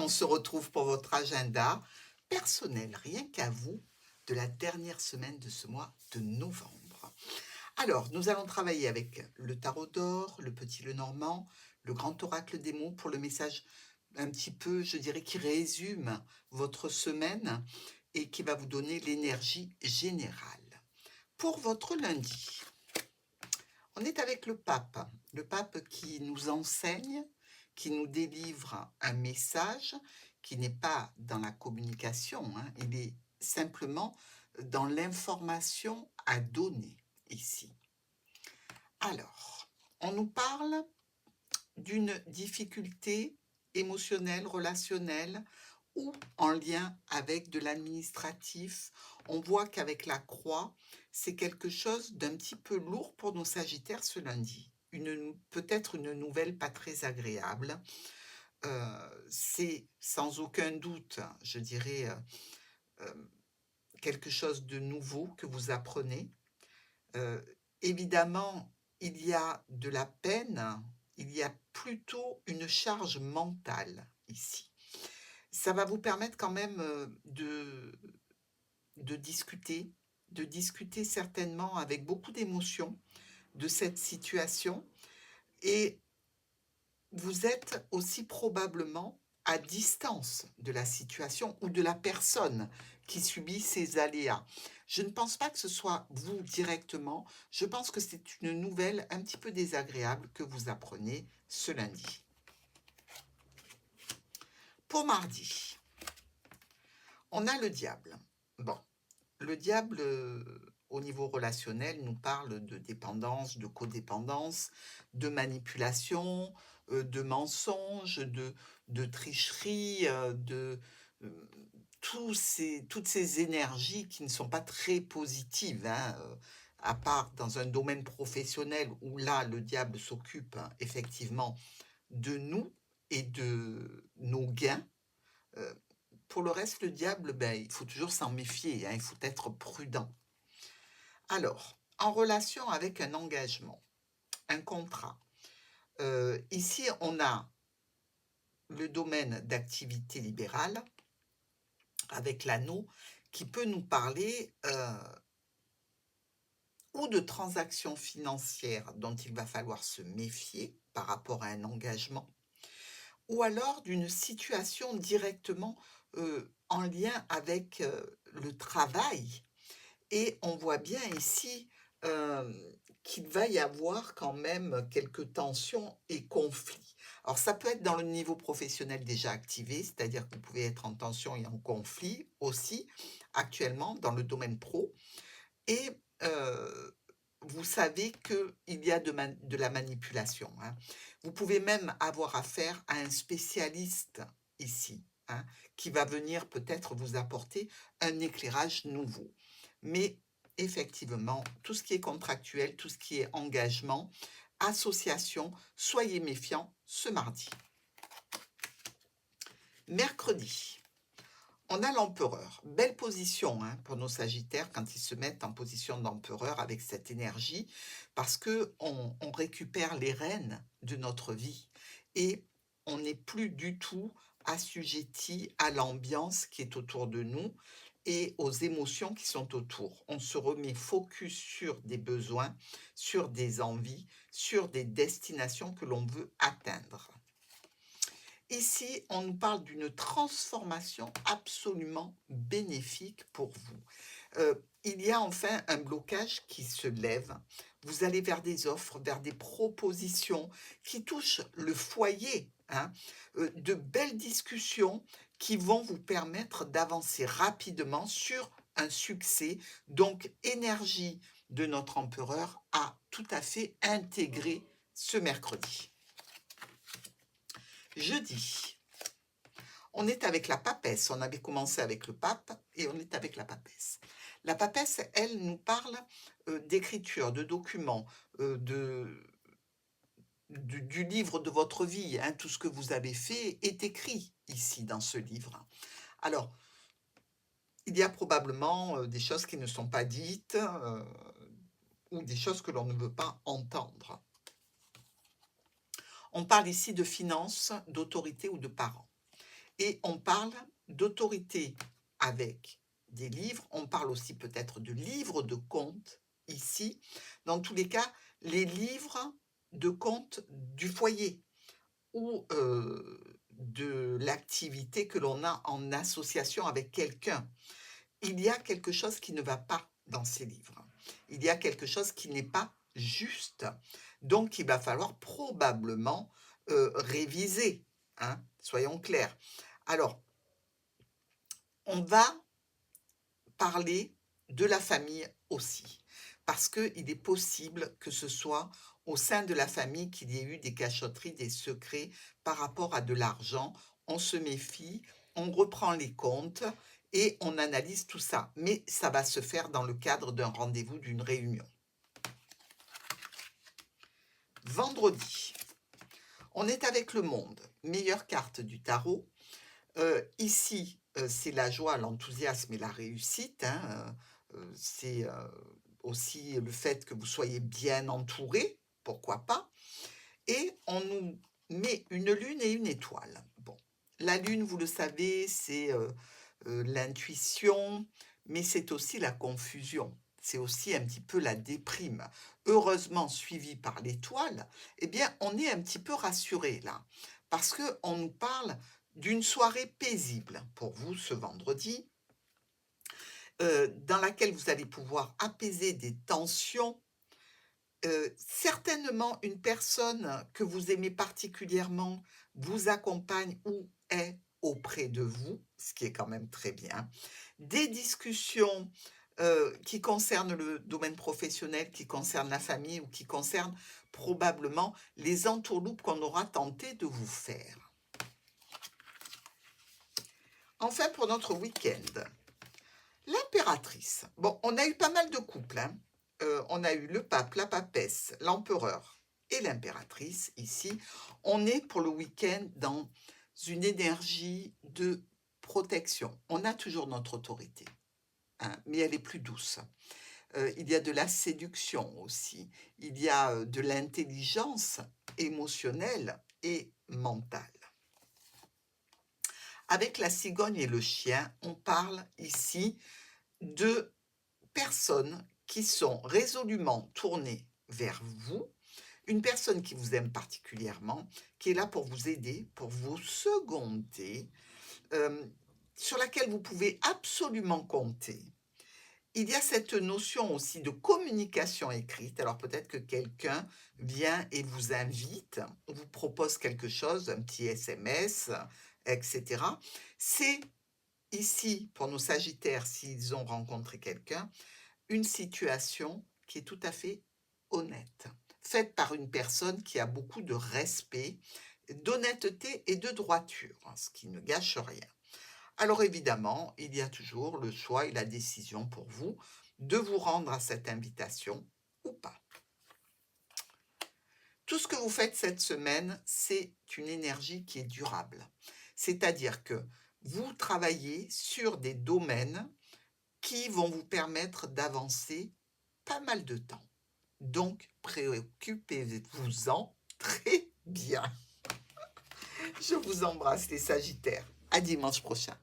on se retrouve pour votre agenda personnel, rien qu'à vous, de la dernière semaine de ce mois de novembre. Alors, nous allons travailler avec le tarot d'or, le petit Lenormand, le grand oracle des mots pour le message un petit peu, je dirais, qui résume votre semaine et qui va vous donner l'énergie générale. Pour votre lundi, on est avec le pape qui nous enseigne, qui nous délivre un message qui n'est pas dans la communication, hein, il est simplement dans l'information à donner ici. Alors, on nous parle d'une difficulté émotionnelle, relationnelle ou en lien avec de l'administratif. On voit qu'avec la croix, c'est quelque chose d'un petit peu lourd pour nos sagittaires ce lundi. Peut-être une nouvelle pas très agréable. C'est sans aucun doute, je dirais, quelque chose de nouveau que vous apprenez. Évidemment, il y a de la peine, il y a plutôt une charge mentale ici. Ça va vous permettre quand même de discuter certainement avec beaucoup d'émotion de cette situation et vous êtes aussi probablement à distance de la situation ou de la personne qui subit ces aléas. Je ne pense pas que ce soit vous directement, je pense que c'est une nouvelle un petit peu désagréable que vous apprenez ce lundi. Pour mardi, on a le diable. Bon, le diable, au niveau relationnel, nous parle de dépendance, de codépendance, de manipulation, de mensonges, de tricherie, euh, toutes ces énergies qui ne sont pas très positives, hein, à part dans un domaine professionnel où là, le diable s'occupe hein, effectivement de nous et de nos gains. euh, pour le reste, le diable, ben, il faut toujours s'en méfier, hein, il faut être prudent. Alors, en relation avec un engagement, un contrat, ici, on a le domaine d'activité libérale avec l'anneau qui peut nous parler ou de transactions financières dont il va falloir se méfier par rapport à un engagement, ou alors d'une situation directement en lien avec le travail. Et on voit bien ici qu'il va y avoir quand même quelques tensions et conflits. Alors ça peut être dans le niveau professionnel déjà activé, c'est-à-dire que vous pouvez être en tension et en conflit aussi actuellement dans le domaine pro. Et vous savez qu'il y a de la manipulation, hein. Vous pouvez même avoir affaire à un spécialiste ici, hein, qui va venir peut-être vous apporter un éclairage nouveau. Mais effectivement, tout ce qui est contractuel, tout ce qui est engagement, association, soyez méfiants ce mardi. Mercredi, on a l'empereur. Belle position hein, pour nos sagittaires quand ils se mettent en position d'empereur avec cette énergie, parce qu'on récupère les rênes de notre vie et on n'est plus du tout assujetti à l'ambiance qui est autour de nous et aux émotions qui sont autour. On se remet focus sur des besoins, sur des envies, sur des destinations que l'on veut atteindre. Ici, on nous parle d'une transformation absolument bénéfique pour vous. Il y a enfin un blocage qui se lève. Vous allez vers des offres, vers des propositions qui touchent le foyer, hein, de belles discussions qui vont vous permettre d'avancer rapidement sur un succès. Donc, énergie de notre empereur a tout à fait intégré ce mercredi. Jeudi, on est avec la papesse. On avait commencé avec le pape et on est avec la papesse. La papesse, elle, nous parle d'écriture, de documents, du livre de votre vie. Hein. Tout ce que vous avez fait est écrit ici dans ce livre. Alors, il y a probablement des choses qui ne sont pas dites ou des choses que l'on ne veut pas entendre. On parle ici de finances, d'autorité ou de parents. Et on parle d'autorité avec des livres. On parle aussi peut-être de livres de contes ici. Dans tous les cas, les livres de contes du foyer ou de l'activité que l'on a en association avec quelqu'un. Il y a quelque chose qui ne va pas dans ces livres. Il y a quelque chose qui n'est pas juste. Donc, il va falloir probablement réviser, hein, soyons clairs. Alors, on va parler de la famille aussi, parce qu'il est possible que ce soit au sein de la famille qu'il y ait eu des cachotteries, des secrets par rapport à de l'argent. On se méfie, on reprend les comptes et on analyse tout ça. Mais ça va se faire dans le cadre d'un rendez-vous, d'une réunion. Vendredi, on est avec le monde, meilleure carte du tarot. Ici, c'est la joie, l'enthousiasme et la réussite, hein, c'est aussi le fait que vous soyez bien entouré, pourquoi pas. Et on nous met une lune et une étoile. Bon, la lune, vous le savez, c'est l'intuition, mais c'est aussi la confusion. C'est aussi un petit peu la déprime. Heureusement suivi par l'étoile, eh bien, on est un petit peu rassuré là, parce qu'on nous parle d'une soirée paisible pour vous ce vendredi, dans laquelle vous allez pouvoir apaiser des tensions. Certainement, une personne que vous aimez particulièrement vous accompagne ou est auprès de vous, ce qui est quand même très bien. Des discussions qui concernent le domaine professionnel, qui concernent la famille ou qui concernent probablement les entourloupes qu'on aura tenté de vous faire. Enfin, pour notre week-end, l'impératrice. Bon, on a eu pas mal de couples, hein. On a eu le pape, la papesse, l'empereur et l'impératrice ici. On est pour le week-end dans une énergie de protection. On a toujours notre autorité, hein, mais elle est plus douce. Il y a de la séduction aussi. Il y a de l'intelligence émotionnelle et mentale. Avec la cigogne et le chien, on parle ici de personnes qui sont résolument tournées vers vous, une personne qui vous aime particulièrement, qui est là pour vous aider, pour vous seconder, sur laquelle vous pouvez absolument compter. Il y a cette notion aussi de communication écrite. Alors peut-être que quelqu'un vient et vous invite, vous propose quelque chose, un petit SMS, etc. C'est ici, pour nos Sagittaires, s'ils ont rencontré quelqu'un, une situation qui est tout à fait honnête, faite par une personne qui a beaucoup de respect, d'honnêteté et de droiture, hein, ce qui ne gâche rien. Alors évidemment, il y a toujours le choix et la décision pour vous de vous rendre à cette invitation ou pas. Tout ce que vous faites cette semaine, c'est une énergie qui est durable. C'est-à-dire que vous travaillez sur des domaines qui vont vous permettre d'avancer pas mal de temps. Donc, préoccupez-vous-en très bien. Je vous embrasse les Sagittaires. À dimanche prochain.